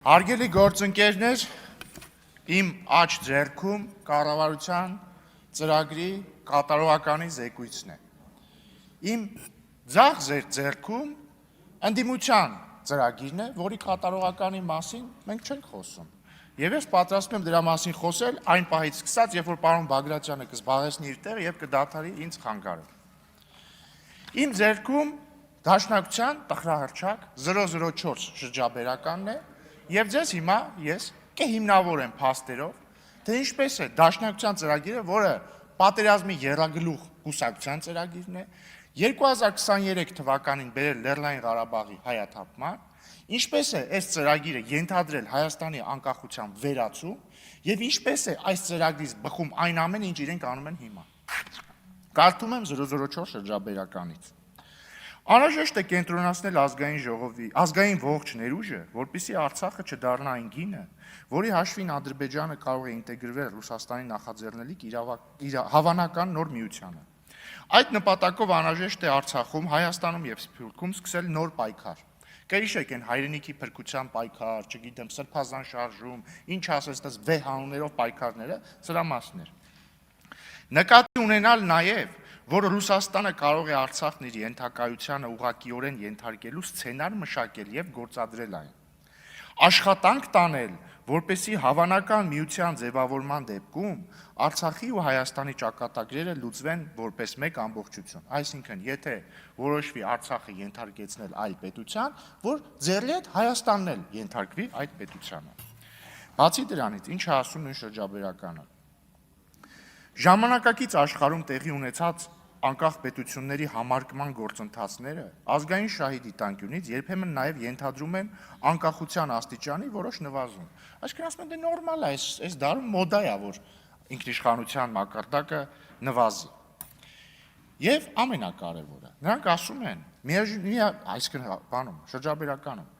Հարգելի գործընկերներ, իմ աջ ձեռքում կառավարության ծրագրի կատարողականի զեկույցն է։ Իմ ձախ ձեռքում ընդդիմության ծրագիրն է, որի կատարողականի մասին մենք չենք խոսում։ Եվ ես պատրաստ եմ դրա մասին խոսել այն պահից սկսած, երբ որ պարոն Բագրատյանը կզբաղեցնի իր տեղը եւ կդադարի ինձ խանգարել։ Իմ ձեռքում Դաշնակցության տխրահռչակ 004 շրջաբերականն է, եւ ձեզ հիմա ես կհիմնավորեմ փաստերով, թե ինչպես է Դաշնակցության ծրագիրը, որը պատերազմի եռագլուխ կուսակցության ծրագիրն է, 2023 թվականին բերել Լեռնային Ղարաբաղի հայաթափման, ինչպես է այս ծրագիրը ենթադրել Հայաստանի անկախության վերացում եւ ինչպես է այս ծրագրից բխում այն ամենը, ինչ իրենք անում են հիմա։ Կարդում եմ 004 շրջաբերականից։ Անհրաժեշտ է կենտրոնացնել ազգային ողջ ներուժը, որպեսզի Արցախը չդառնա այն գինը, որի հաշվին Ադրբեջանը կարող է ինտեգրվել Ռուսաստանի նախաձեռնելիք հավանական նոր միությանը։ Այդ նպատակով անհրաժեշտ է Արցախում, Հայաստանում եւ Սփյուռքում սկսել նոր պայքար։ Կհիշեք այն հայրենիքի փրկության պայքար, չգիտեմ, սրբազան շարժում, ինչ ասես դες վեհ անուններով պայքարները, սրա մասն էր։ Նկատի ունենալ նաեւ որ Ռուսաստանը կարող է Արցախն իր ենթակայությանը ուղղակիորեն ենթարկելու սցենար մշակել եւ գործադրել այն։ Աշխատանք տանել, որպեսզի հավանական միության ձևավորման դեպքում Արցախի ու Հայաստանի ճակատագրերը լուծվեն որպես մեկ ամբողջություն։ Այսինքն, եթե որոշվի Արցախը ենթարկեցնել այլ պետության, որ ձեռի հետ Հայաստանն էլ ենթարկվի այդ պետությանը։ Բացի դրանից, ինչ է ասում նույն շրջաբերականը։ Ժամանակակից աշխարհում տեղի ունեցած անկախ պետությունների համարկման գործընթացները ազգային շահի դիտանկյունից երբեմն նաև ենթադրում են անկախության աստիճանի որոշ նվազում։ Այսինքն ասում են դե նորմալ է, այս դարում մոդա է, որ ինքնիշխանության մակարդակը նվազի։ Եվ ամենակարևորը, նրանք ասում են, այսինքն բանում, շրջաբերականում,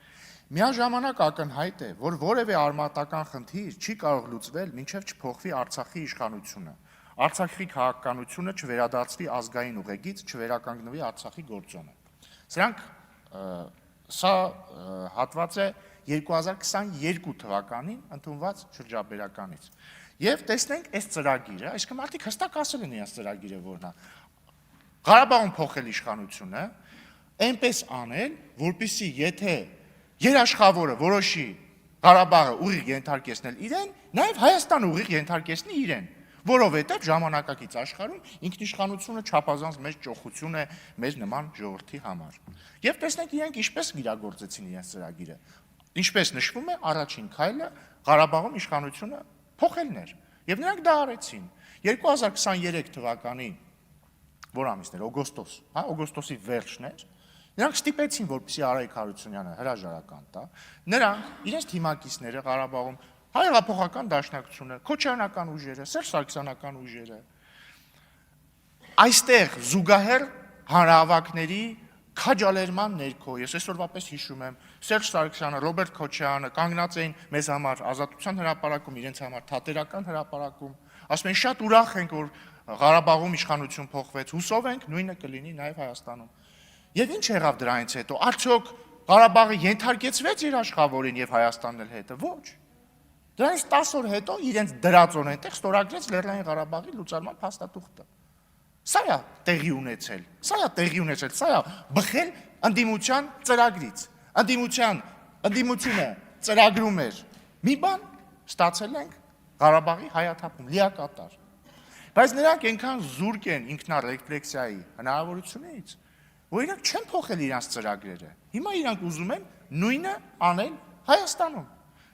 միաժամանակ ակնհայտ է, որ որևէ արմատական խնդիր չի կարող լուծվել, մինչև չփոխվի Արցախի իշխանությունը։ Արցախի քաղաքականությունը չվերադարձվի ազգային ուղեգից, չվերականգնվի Արցախի գործոնը։ Սա հատված է 2022 թվականին ընդունված շրջաբերականից։ Եվ տեսնենք այս ծրագիրը, այսինքն մարդիկ հստակ ասել են իրենց ծրագիրը որն է։ Ղարաբաղում փոխել իշխանությունը, այնպես անել, որպեսզի եթե երաշխավորը որոշի Ղարաբաղը ուղիղ ենթարկեցնել իրեն, նաև Հայաստանը ուղիղ ենթարկեցնի իրեն։ Որովհետև ժամանակակից աշխարհում ինքնիշխանությունը չափազանց մեծ ճոխություն է մեզ նման ժողովրդի համար։ Եվ տեսնենք իրենք ինչպես իրագործեցին իրենց ծրագիրը։ Ինչպես նշվում է, առաջին քայլը Ղարաբաղում իշխանությունը փոխելն էր։ Եվ նրանք դա արեցին։ 2023 թվականի որ ամիսն էր, օգոստոս, օգոստոսի վերջն էր։ Նրանք ստիպեցին, որպեսզի Արայիկ Հարությունյանը հրաժարական տա։ Նրանք իրենց թիմակիցները Ղարաբաղում Հայեղափոխական դաշնակցությունը, Քոչարյանական ուժերը, Սերժ Սարգսյանական ուժերը այստեղ զուգահեռ հանրահավաքների քաջալերման ներքո, ես այսօրվա պես հիշում եմ, Սերժ Սարգսյանը, Ռոբերտ Քոչարյանը կանգնած էին մեզ համար Ազատության հրապարակում, իրենց համար Թատերական հրապարակում, ասում են շատ ուրախ ենք, որ Ղարաբաղում իշխանություն փոխվեց, հուսով ենք նույնը կլինի նաև Հայաստանում։ Եվ ինչ եղավ դրանից հետո, արդյոք Ղարաբաղը ենթարկեցվեց երաշխավորին եւ Հայաստանն էլ հետը, ոչ։ Դրանից 10 օր հետո իրենց դրածոն այնտեղ ստորագրեց Լեռնային Ղարաբաղի լուծարման փաստաթուղթը։ Սա է տեղի ունեցել, սա է բխել ընդդիմության ծրագրից։ Ընդդիմությունը ծրագրում էր մի բան, ստացել ենք Ղարաբաղի հայաթափում, լիակատար։ Բայց նրանք այնքան զուրկ են ինքնարեֆլեքսիայի հնարավորությունից, որ իրանք չեն փոխել իրենց ծրագրերը։ Հիմա իրանք ուզում են նույնը անել Հայաստանում։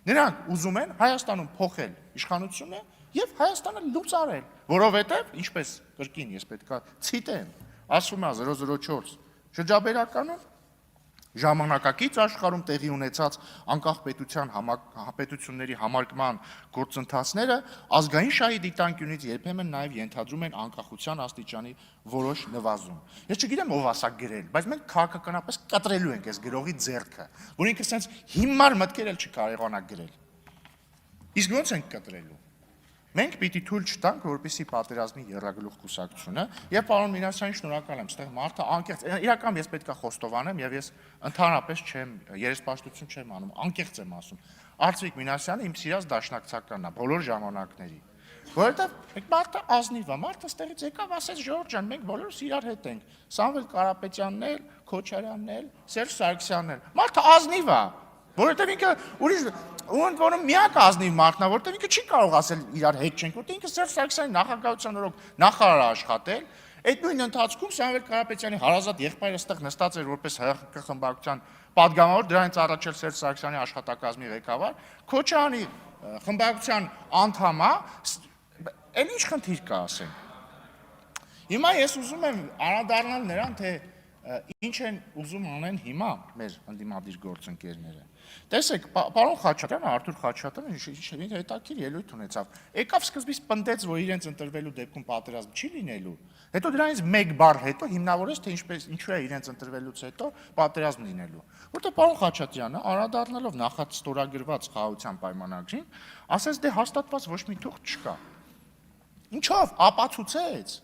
Նրանք ուզում են Հայաստանում փոխել իշխանությունը եւ Հայաստանը լուծարել, որովհետեւ ինչպես կրկին ես պետքա ցիտեմ, ասում է 004 շրջաբերականը ժամանակակից աշխարհում տեղի ունեցած անկախ պետությունների համարկման գործընթացները ազգային շահի դիտանկյունից երբեմն նաև ենթադրում են անկախության աստիճանի որոշ նվազում։ Ես չգիտեմ ով ասա գրել, բայց մենք քաղաքականապես կտրելու ենք այս գրողի ձեռքը, որ ինքը sense հիմար մտքեր էլ չկարողանա գրել։ Իսկ ո՞նց ենք կտրելու։ Մենք պիտի թույլ չտանք, որպեսզի պատերազմի եռագլուխ կուսակցությունը, եւ պարոն Մինասյանին շնորհակալ եմ, այստեղ մարդը անկեղծ, իրական ես պետքա խոստովանեմ եւ ես ընդհանրապես չեմ երեսպաշտություն չեմ անում, անկեղծ եմ ասում։ Արծվիկ Մինասյանը իմ սիրած դաշնակցականն է բոլոր ժամանակների։ Որովհետև մարդը ազնիվ է, մարդը ստեղից եկավ, ասեց Ժորժ ջան, մենք բոլորս իրար հետ ենք։ Սամվել Կարապետյանն էլ, Քոչարյանն էլ, Սերժ Սարգսյանն էլ։ Մարդը ազնիվ է, որովհետև ինքը ուրիշ ոնց որը միակ ազնիվ մարդն է, որովհետև ինքը չի կարող ասել իրար հետ չենք, որովհետև ինքը Սերժ Սարգսյանի նախագահության օրոք նախարար աշխատել։ Այդ նույն ընթացքում Սամվել Կարապետյանի հարազատ եղբայրը ստեղ նստած էր որպես ՀՀԿ խմբակցության պատգամավոր, դրանից առաջ էլ Սերժ Սարգսյանի աշխատակազմի ղեկավար, Քոչարյանի խմբակցության անդամ է, Էլ ինչ խնդիր կա ասեմ։ Հիմա ես ուզում եմ անդրադառնալ նրան, թե ինչ են ուզում անեն հիմա մեր ընդդիմադիր գործընկերները։ Տեսեք, պարոն Խաչատրյանը, Արթուր Խաչատրյանը ինչ հետաքրքիր ելույթ ունեցավ։ Եկավ սկզբից պնդեց, որ իրենց ընտրվելու դեպքում պատերազմ չի լինելու։ Հետո դրանից մեկ բառ հետո հիմնավորեց, թե ինչու է իրենց ընտրվելուց հետո պատերազմ լինելու։ Որտեղ պարոն Խաչատրյանը, անդրադառնալով նախած ստորագրված խաղաղության պայմանագրին, ասեց դե հաստատված ոչ մի թուղթ չկա։ Ինչով ապացուցեց։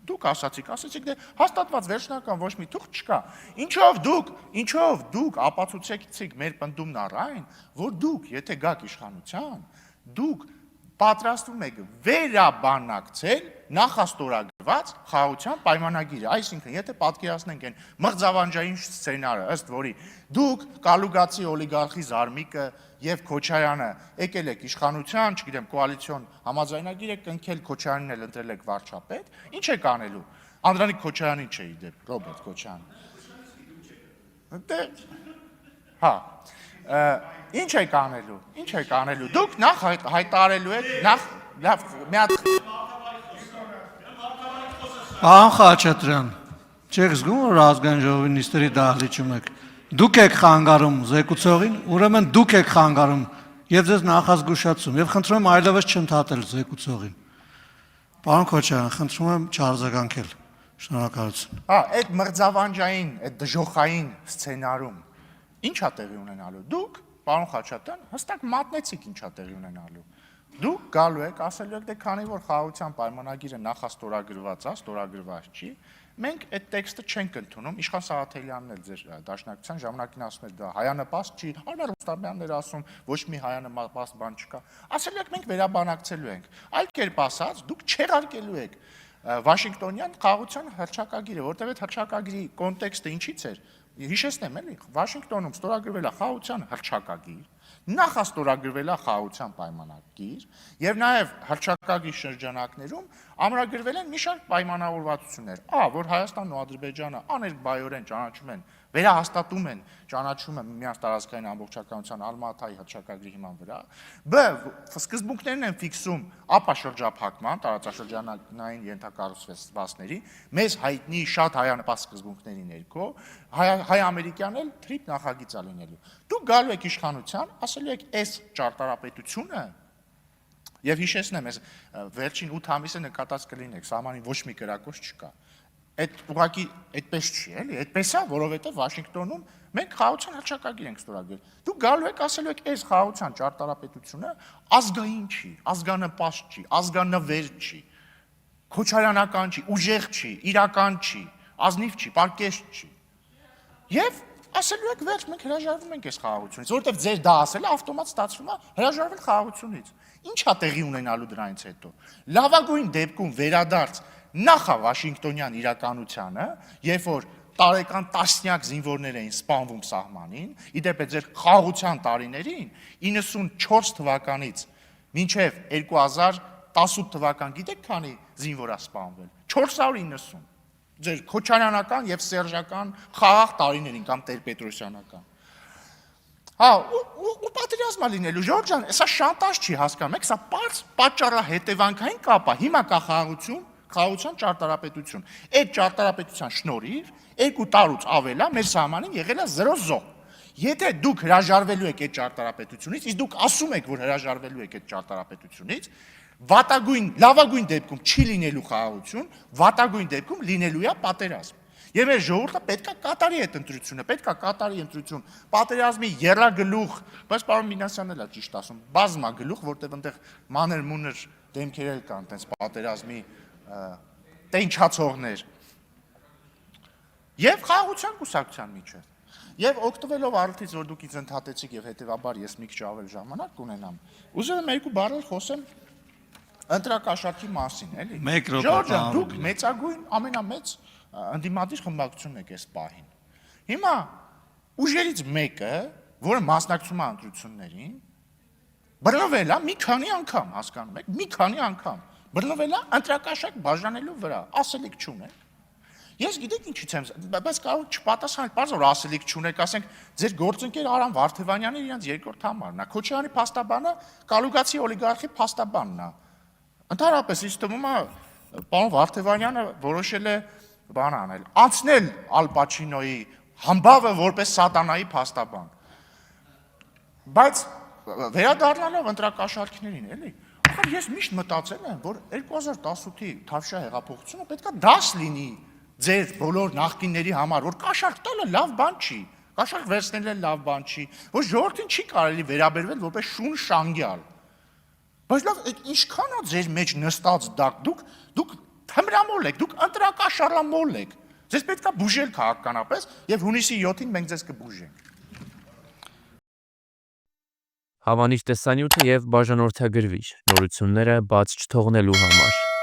Դուք ասացիք դե հաստատված վերջնական ոչ մի թուղթ չկա։ Ինչով դուք ապացուցեցիք մեր պնդումն առայն, որ դուք, եթե գաք իշխանության, դուք պատրաստվում եք վերաբանակցել նախաստորագրված խաղաղության պայմանագիրը, այսինքն եթե պատկերացնենք այն մղձավանջային սցենարը, ըստ որի դուք Կալուգացի օլիգարխի Զարմիկը եւ Քոչարյանը եկել եք իշխանության, չգիտեմ, կոալիցիոն համաձայնագիր եք կնքել, Քոչարյանին էլ ընտրել եք վարչապետ, ինչ եք անելու։ Անդրանիկ Քոչարյանին չէի դեպ, Ռոբերտ Քոչարյան։ Դե հա Ինչ եք անելու, դուք նախ հայտարարելու եք, նախ մի հատ Պարոն Խաչատրյան, չեք զգում, որ ազգային ժողովի նիստերի դահլիճում եք, դուք եք խանգարում զեկուցողին, ուրեմն դուք եք խանգարում եւ ձեզ նախազգուշացում եւ խնդրում եմ այլևս չընդհատել զեկուցողին։ Պարոն Քոչարյան, խնդրում եմ չարձագանքել։ Շնորհակալություն։ Հա, այդ մղձավանջային, այդ դժոխային սցենարում ի՞նչ է տեղի ունենալու։ Դուք Պարոն Խաչատրյան, հստակ մատնեցիք ինչա տեղի ունենալու։ Դուք գալու եք, ասելու եք, դե քանի որ խաղաղության պայմանագիրը նախաստորագրված է, ստորագրված չի, մենք այդ տեքստը չենք ընդունում, Իշխան Սաղաթելյանն էլ ձեր դաշնակցության ժամանակին ասում էր դա հայանպաստ չի, Արմեն Ռուստամյանն էր ասում, ոչ մի հայանպաստ բան չկա։ Ասելու եք մենք վերաբանակցելու ենք։ Այլ կերպ ասած, դուք չեղարկելու եք Վաշինգտոնյան խաղաղության հռչակագիրը, որտեղ այդ հռչակագրի կոնտեքստը ինչից էր։ Հիշեցնեմ էլի, Վաշինգտոնում ստորագրվել է խաղաղության հռչակագիր, նախաստորագրվել է խաղաղության պայմանագիր եւ նաեւ հռչակագրի շրջանակներում ամրագրվել են մի շարք պայմանավորվածություններ, որ Հայաստանն ու Ադրբեջանը աներկբայորեն ճանաչում են, վերահաստատում են ճանաչումը միմյանց տարածքային ամբողջականության Ալմատայի հռչակագրի հիման վրա, սկզբունքներն են ֆիքսում ապա շրջափակման տարածաշրջանային ենթակառուցվածքների, մեզ հայտնի շատ հայանպաստ սկզբունքների ներքո, հայ-ամերիկյան էլ թրիփ նախագիծ է լինելու։ Դուք գալու եք իշխանության, ասելու եք այս ճարտարապետությունը եւ հիշեցնեմ, այս վերջին 8 ամիսը նկատած կլինեք, սահմանին ոչ մի կրակոց չկա։ Այդ ուղղակի այդպես չի, էլի, այդպես է, որովհետեւ Վաշինգտոնում մենք խաղաղության հռչակագիր ենք ստորագրել։ Դուք գալու եք, ասելու եք, այս խաղաղության ճարտարապետությունը ազգային չի, ազգանպաստ չի, ազգանվեր չի, քոչարյանական չի, ուժեղ չի, իրական չի, ազնիվ չի, պարկեշտ չի։ Եվ ասելու եք, վերջ մենք հրաժարվում ենք այս խաղաղությունից, որովհետեւ ձեր դա ասելը ավտոմատ ստացվում է հրաժարվել խաղաղությունից։ Ինչ է տեղի ունենալու դրանից հետո։ Լավագույն դեպքում վերադարձ նախա Վաշինգտոնյան իրականությանը, երբ որ տարեկան տասնյակ զինվորներ էին սպանվում սահմանին, իդեպ ձեր խաղաղության տարիներին 94 թվականից մինչև 2018 թվական գիտեք քանի զինվոր է սպանվել։ 490։ Ձեր քոչարյանական եւ սերժական խաղաղ տարիներին կամ Տեր-Պետրոսյանական։ Հա, ու պատերազմա լինելու, Ժորժ ջան, սա շանտաժ չի հասկանում եք, սա պարզ պատճառահետևանքային կապ է, հիմա կա խաղաղության ճարտարապետություն։ Այդ ճարտարապետության շնորհիվ 2 տարուց ավել է մեր սահմանին եղել է 0 զոհ։ Եթե դուք հրաժարվելու եք այդ ճարտարապետությունից, իսկ դուք ասում եք, որ հրաժարվելու եք այդ ճարտարապետությունից, լավագույն դեպքում չի լինելու խաղաղություն, վատագույն դեպքում լինելու է պատերազմ։ Եվ մեր ժողովուրդը պետք է կատարի այդ ընտրությունը, պետք է կատարի ընտրություն, պատերազմի եռագլուխ, բայց պարոն Մինասյանն էլ է ճիշտ ասում, բազմագլուխ, որտեղ այնտեղ մանր-մունր դեմքեր էլ կան, տենց պատերազմի տենչացողներ։ Եվ խաղաղության կուսակցության միջև։ Եվ օգտվելով առիթից, որ դուք ինձ ընդհատեցիք եւ հետեւաբար ես մի քիչ ավել ժամանակ կունենամ, ուզում եմ երկու բառ խոսեմ ընտրակաշառքի մասին, էլի։ Մեկ րոպե, Ժորժ ջան, պարոն դուք Ռուբինը։ մեծագույն ամենամեծ ընդդիմադիր խմբակցությունն եք այս պահին։ Հիմա ուժերից մեկը, որը մասնակցում է ընտրություններին, բռնվել է մի քանի անգամ, հասկանում եք, մի քանի անգամ բռնվել է ընտրակաշառք բաժանելու վրա, ասելիք չունեք։ Ես գիտեք ինչից եմ, բայց կարող չպատասխանել, պարզ որ ասելիք չունեք, ասենք ձեր գործընկեր Արամ Վարդևանյանը իրենց երկրորդ համարն է, Քոչարյանի փաստաբանը Կալուգացի օլիգարխի փաստաբանն է։ Ընդհանրապես ինձ թվում է, պարոն Վարդևանյանը որոշել է բան անել, անցնել Ալ Պաչինոյի համբավը որպես սատանայի փաստաբան։ Բայց վերադառնալով ընտրակաշառքներին, էլի, ախր ես միշտ մտածել եմ, որ 2018-ի Թավշյա հեղափոխությունը պետքա դաս լինի ձեր բոլոր նախկինների համար, որ կաշառք տալը լավ բան չի, կաշառք վերցնելը լավ բան չի, որ ժողովրդին չի կարելի վերաբերվել որպես շուն շանգյալ։ Բայց լավ, ինչքան է ձեր մեջ նստած դուք թմրամոլ եք, դուք ընտրակաշառամոլ եք։ Ձեզ պետքա բուժել քաղաքականապես եւ հունիսի 7-ին մենք ձեզ կբուժենք։ Հավանիր տեսանյութը եւ բաժանորդագրվիր նորությունները բաց չթողնելու համար։